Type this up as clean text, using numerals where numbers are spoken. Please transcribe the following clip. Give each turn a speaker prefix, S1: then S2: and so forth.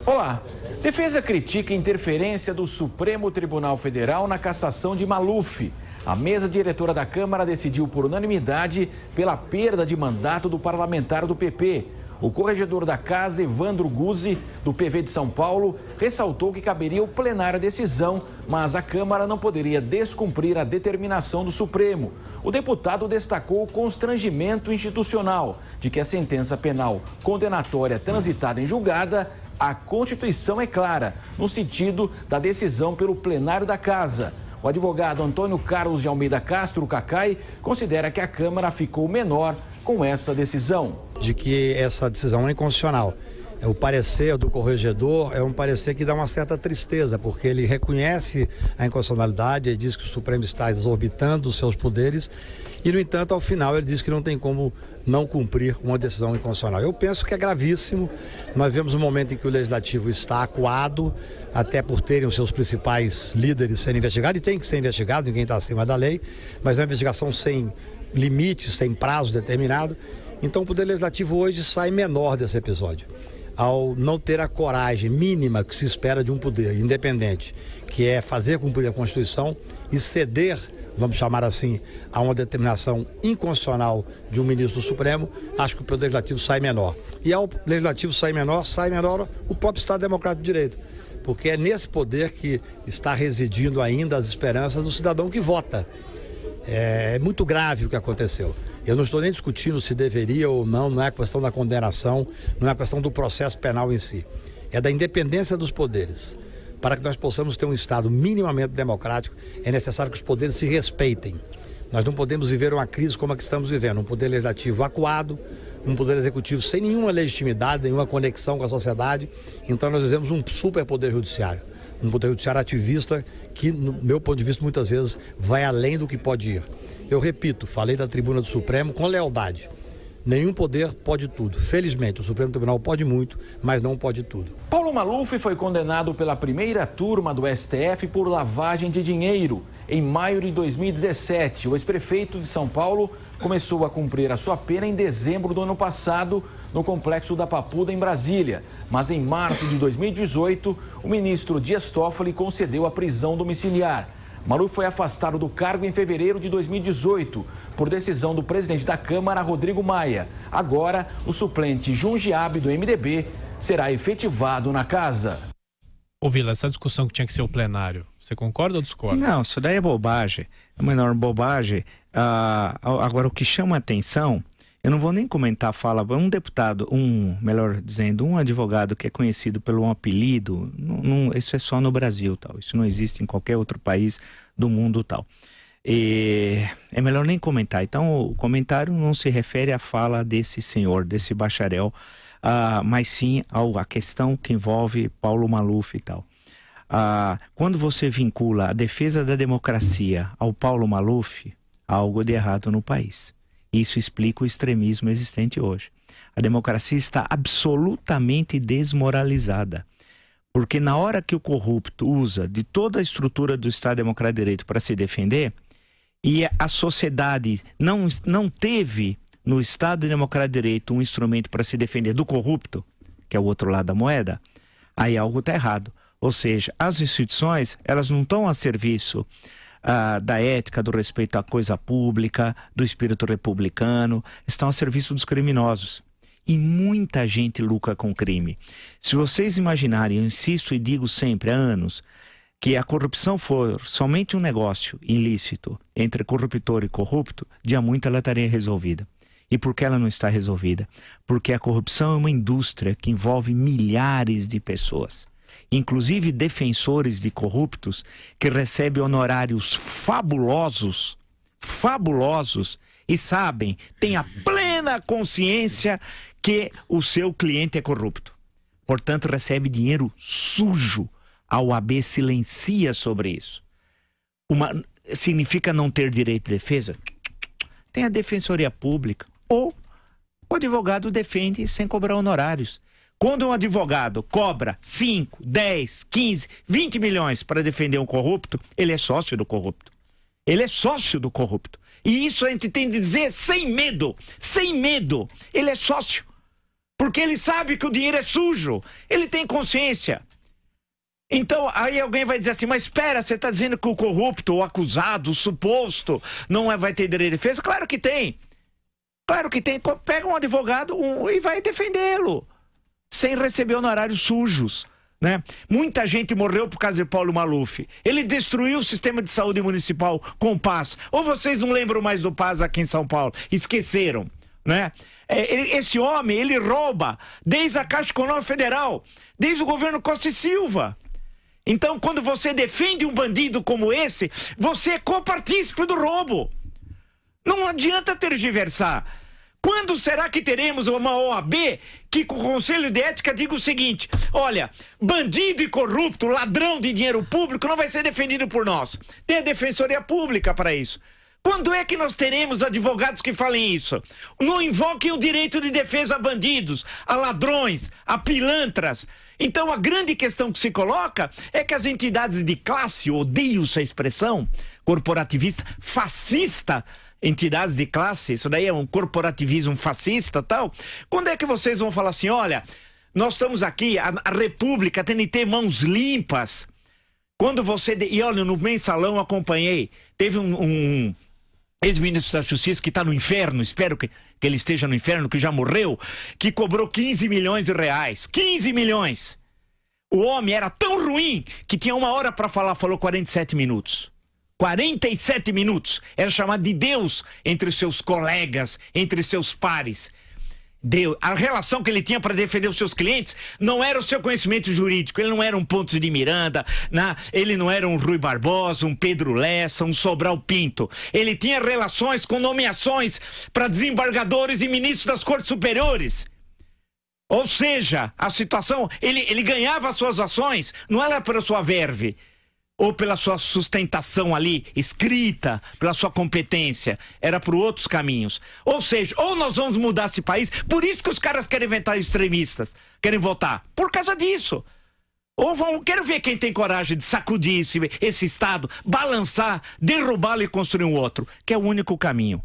S1: Olá. Defesa critica interferência do Supremo Tribunal Federal na cassação de Maluf. A mesa diretora da Câmara decidiu por unanimidade pela perda de mandato do parlamentar do PP. O corregedor da Casa, Evandro Guzzi, do PV de São Paulo, ressaltou que caberia ao plenário a decisão, mas a Câmara não poderia descumprir a determinação do Supremo. O deputado destacou o constrangimento institucional de que a sentença penal condenatória transitada em julgada, a Constituição é clara, no sentido da decisão pelo plenário da Casa. O advogado Antônio Carlos de Almeida Castro, Cacai, considera que a Câmara ficou menor com essa decisão.
S2: De que essa decisão é inconstitucional. O parecer do corregedor é um parecer que dá uma certa tristeza, porque ele reconhece a inconstitucionalidade, ele diz que o Supremo está exorbitando os seus poderes e, no entanto, ao final ele diz que não tem como não cumprir uma decisão inconstitucional. Eu penso que é gravíssimo. Nós vemos um momento em que o Legislativo está acuado, até por terem os seus principais líderes serem investigados, e tem que ser investigados, ninguém está acima da lei, mas é uma investigação sem limites, sem prazo determinado. Então o Poder Legislativo hoje sai menor desse episódio, ao não ter a coragem mínima que se espera de um poder independente, que é fazer cumprir a Constituição e ceder, vamos chamar assim, a uma determinação inconstitucional de um ministro do Supremo. Acho que o Poder Legislativo sai menor. E ao Legislativo sai menor o próprio Estado Democrático de Direito, porque é nesse poder que está residindo ainda as esperanças do cidadão que vota. É muito grave o que aconteceu. Eu não estou nem discutindo se deveria ou não, não é a questão da condenação, não é a questão do processo penal em si. É da independência dos poderes. Para que nós possamos ter um Estado minimamente democrático, é necessário que os poderes se respeitem. Nós não podemos viver uma crise como a que estamos vivendo, um poder legislativo acuado, um poder executivo sem nenhuma legitimidade, nenhuma conexão com a sociedade. Então nós vivemos um superpoder judiciário. Um poder judiciário ativista que, no meu ponto de vista, muitas vezes vai além do que pode ir. Eu repito, falei da tribuna do Supremo com lealdade. Nenhum poder pode tudo. Felizmente, o Supremo Tribunal pode muito, mas não pode tudo.
S1: Paulo Maluf foi condenado pela primeira turma do STF por lavagem de dinheiro. Em maio de 2017, o ex-prefeito de São Paulo começou a cumprir a sua pena em dezembro do ano passado, no Complexo da Papuda, em Brasília. Mas em março de 2018, o ministro Dias Toffoli concedeu a prisão domiciliar. Maluf foi afastado do cargo em fevereiro de 2018, por decisão do presidente da Câmara, Rodrigo Maia. Agora, o suplente Jundiabe, do MDB, será efetivado na casa.
S3: Ô Vila, essa discussão que tinha que ser o plenário, você concorda ou discorda?
S4: Não, isso daí é bobagem. É uma enorme bobagem. Agora, o que chama a atenção, eu não vou nem comentar a fala, melhor dizendo, um advogado que é conhecido pelo um apelido, isso é só no Brasil, tal. Isso não existe em qualquer outro país do mundo, tal. É melhor nem comentar. Então, o comentário não se refere à fala desse senhor, desse bacharel, mas sim à questão que envolve Paulo Maluf e tal. Quando você vincula a defesa da democracia ao Paulo Maluf, há algo de errado no país. Isso explica o extremismo existente hoje. A democracia está absolutamente desmoralizada. Porque na hora que o corrupto usa de toda a estrutura do Estado Democrático de Direito para se defender, e a sociedade não teve no Estado Democrático de Direito um instrumento para se defender do corrupto, que é o outro lado da moeda, aí algo está errado. Ou seja, as instituições, elas não estão a serviço da ética, do respeito à coisa pública, do espírito republicano, estão a serviço dos criminosos. E muita gente lucra com crime. Se vocês imaginarem, eu insisto e digo sempre há anos, que a corrupção for somente um negócio ilícito entre corruptor e corrupto, dia muito ela estaria resolvida. E por que ela não está resolvida? Porque a corrupção é uma indústria que envolve milhares de pessoas. Inclusive defensores de corruptos que recebem honorários fabulosos, e sabem, têm a plena consciência que o seu cliente é corrupto. Portanto, recebe dinheiro sujo. A OAB silencia sobre isso. Significa não ter direito de defesa? Tem a defensoria pública. Ou o advogado defende sem cobrar honorários. Quando um advogado cobra 5, 10, 15, 20 milhões para defender um corrupto, ele é sócio do corrupto. Ele é sócio do corrupto. E isso a gente tem de dizer sem medo. Sem medo. Ele é sócio. Porque ele sabe que o dinheiro é sujo. Ele tem consciência. Então, aí alguém vai dizer assim, mas espera, você está dizendo que o corrupto, o acusado, o suposto, não vai ter direito de defesa? Claro que tem. Claro que tem. Pega um advogado e vai defendê-lo, sem receber honorários sujos, né? Muita gente morreu por causa de Paulo Maluf. Ele destruiu o sistema de saúde municipal com o PAS. Ou vocês não lembram mais do PAS aqui em São Paulo? Esqueceram, né? Esse homem, ele rouba desde a Caixa Econômica Federal, desde o governo Costa e Silva. Então, quando você defende um bandido como esse, você é copartícipe do roubo. Não adianta tergiversar. Quando será que teremos uma OAB que com o Conselho de Ética diga o seguinte: olha, bandido e corrupto, ladrão de dinheiro público não vai ser defendido por nós. Tem a Defensoria Pública para isso. Quando é que nós teremos advogados que falem isso? Não invoquem o direito de defesa a bandidos, a ladrões, a pilantras. Então a grande questão que se coloca é que as entidades de classe, odeio essa expressão, corporativista, fascista, entidades de classe, isso daí é um corporativismo fascista e tal. Quando é que vocês vão falar assim, olha, nós estamos aqui, a República tem de ter mãos limpas. Quando você... E olha, no Mensalão acompanhei, teve um ex-ministro da Justiça que está no inferno, espero que ele esteja no inferno, que já morreu, que cobrou 15 milhões de reais. 15 milhões! O homem era tão ruim que tinha 1 hora para falar, falou 47 minutos. 47 minutos. Era chamado de Deus entre seus colegas, entre seus pares. Deus. A relação que ele tinha para defender os seus clientes não era o seu conhecimento jurídico. Ele não era um Pontes de Miranda, ele não era um Rui Barbosa, um Pedro Lessa, um Sobral Pinto. Ele tinha relações com nomeações para desembargadores e ministros das Cortes Superiores. Ou seja, a situação, ele ganhava as suas ações, não era pela sua verve, ou pela sua sustentação ali, escrita, pela sua competência, era por outros caminhos. Ou seja, ou nós vamos mudar esse país, por isso que os caras querem inventar extremistas, querem votar, por causa disso. Ou quero ver quem tem coragem de sacudir esse Estado, balançar, derrubá-lo e construir um outro, que é o único caminho.